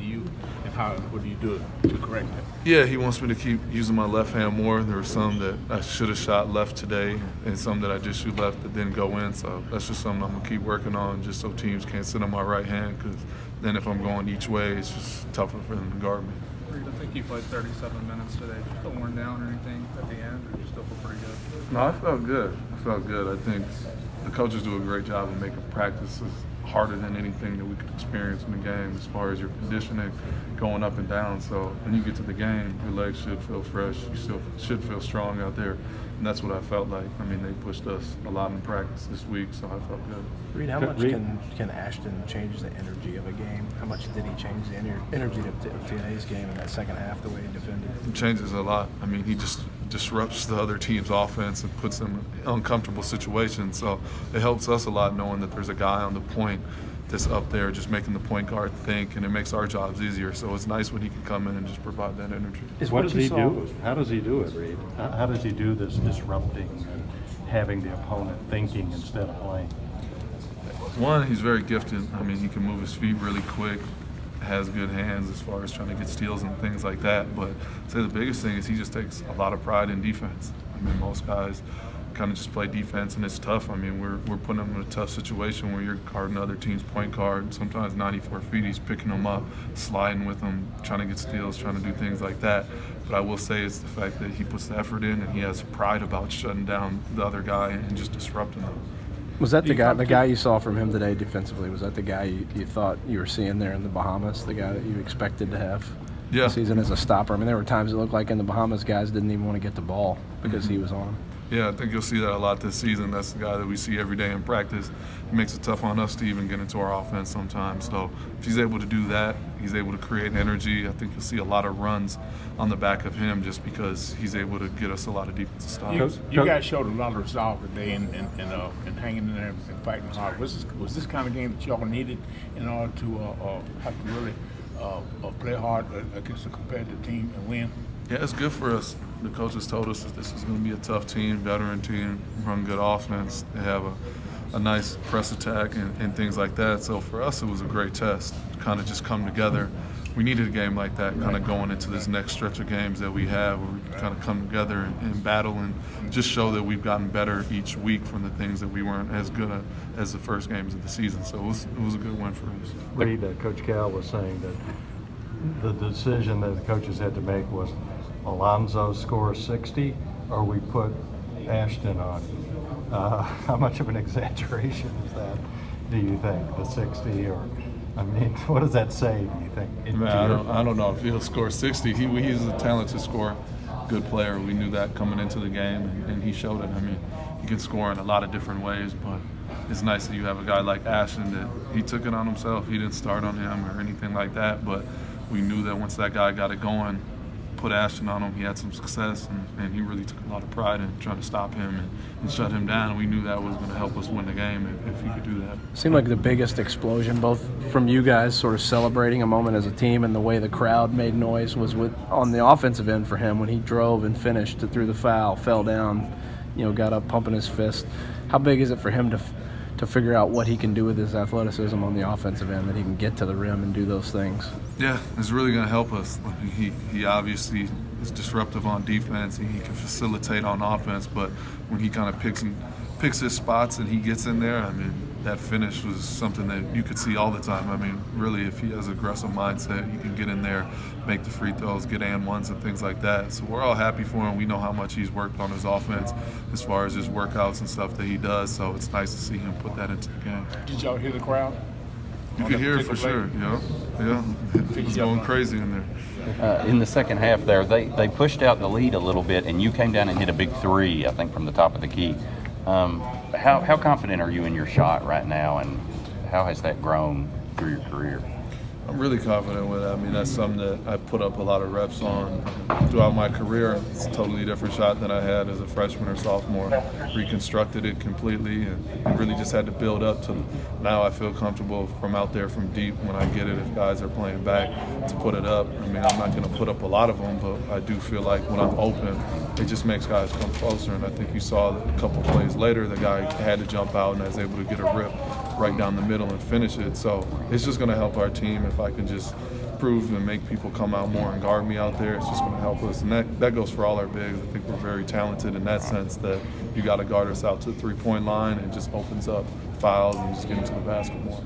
you, and what do you do to correct it? Yeah, he wants me to keep using my left hand more. There were some that I should have shot left today and some that I just shoot left that didn't go in. So that's just something I'm going to keep working on just so teams can't sit on my right hand, because then if I'm going each way, it's just tougher for them to guard me. Reid, I think you played 37 minutes today. Did you feel worn down or anything at the end, or do you still feel pretty good? No, I felt good. I think the coaches do a great job of making practices harder than anything that we could experience in the game as far as your conditioning going up and down. So when you get to the game, your legs should feel fresh. You still should feel strong out there. And that's what I felt like. I mean, they pushed us a lot in practice this week, so I felt good. Reid, how much can Ashton change the energy of a game? How much did he change the energy of today's game in that second half, the way he defended? It changes a lot. I mean, he just disrupts the other team's offense and puts them in uncomfortable situations. So it helps us a lot knowing that there's a guy on the point that's up there just making the point guard think, and it makes our jobs easier. So it's nice when he can come in and just provide that energy. What does he do? How does he do it, Reid? How does he do this disrupting and having the opponent thinking instead of playing? One, he's very gifted. I mean, he can move his feet really quick, has good hands as far as trying to get steals and things like that. But I'd say the biggest thing is he just takes a lot of pride in defense. I mean, most guys kind of just play defense, and it's tough. I mean, we're putting them in a tough situation where you're guarding the other team's point guard. Sometimes 94 feet, he's picking them up, sliding with them, trying to get steals, trying to do things like that. But I will say it's the fact that he puts the effort in, and he has pride about shutting down the other guy and just disrupting them. Was that the guy you saw from him today defensively? Was that the guy you thought you were seeing there in the Bahamas, the guy that you expected to have the season as a stopper? I mean, there were times it looked like in the Bahamas guys didn't even want to get the ball because he was on them. Yeah, I think you'll see that a lot this season. That's the guy that we see every day in practice. It makes it tough on us to even get into our offense sometimes. So if he's able to do that, he's able to create energy. I think you'll see a lot of runs on the back of him just because he's able to get us a lot of defensive stops. You guys showed a lot of resolve today and hanging in there and fighting hard. Was this kind of game that y'all needed in order to have to really play hard against a competitive team and win? Yeah, it's good for us. The coaches told us that this was going to be a tough team, veteran team, run good offense. They have a nice press attack and things like that. So for us, it was a great test to kind of just come together. We needed a game like that kind of going into this next stretch of games that we have, where we kind of come together and battle and just show that we've gotten better each week from the things that we weren't as good at as the first games of the season. So it was a good win for us. Reid, Coach Cal was saying that the decision that the coaches had to make was Alonzo scores 60 or we put Ashton on. How much of an exaggeration is that, do you think, the 60? Or, I mean, what does that say, do you think? Man, I don't know if he'll score 60. He's a talented scorer, good player. We knew that coming into the game, and he showed it. I mean, he can score in a lot of different ways, but it's nice that you have a guy like Ashton that he took it on himself. He didn't start on him or anything like that, but we knew that once that guy got it going, put Ashton on him, he had some success, and he really took a lot of pride in trying to stop him and shut him down. We knew that was going to help us win the game if he could do that. Seemed like the biggest explosion, both from you guys sort of celebrating a moment as a team and the way the crowd made noise, was on the offensive end for him when he drove and finished through the foul, fell down, got up pumping his fist. How big is it for him to figure out what he can do with his athleticism on the offensive end, that he can get to the rim and do those things? Yeah, it's really going to help us. He obviously is disruptive on defense, and he can facilitate on offense, but when he kind of picks his spots and he gets in there, I mean, that finish was something that you could see all the time. I mean, really, if he has an aggressive mindset, you can get in there, make the free throws, get and ones and things like that. So we're all happy for him. We know how much he's worked on his offense as far as his workouts and stuff that he does, so it's nice to see him put that into the game. Did y'all hear the crowd? You could hear it for sure, Yeah, it was going crazy in there. In the second half there, they pushed out the lead a little bit, and you came down and hit a big three, I think, from the top of the key. How confident are you in your shot right now, and how has that grown through your career? I'm really confident with it. I mean, that's something that I put up a lot of reps on throughout my career. It's a totally different shot than I had as a freshman or sophomore. Reconstructed it completely and really just had to build up to now I feel comfortable from out there from deep when I get it, if guys are playing back, to put it up. I mean, I'm not going to put up a lot of them, but I do feel like when I'm open, it just makes guys come closer. And I think you saw that a couple plays later, the guy had to jump out and I was able to get a rip right down the middle and finish it. So it's just going to help our team if I can just prove and make people come out more and guard me out there. It's just going to help us, and that goes for all our bigs. I think we're very talented in that sense that you got to guard us out to the three-point line, and it just opens up fouls and just get into the basket more.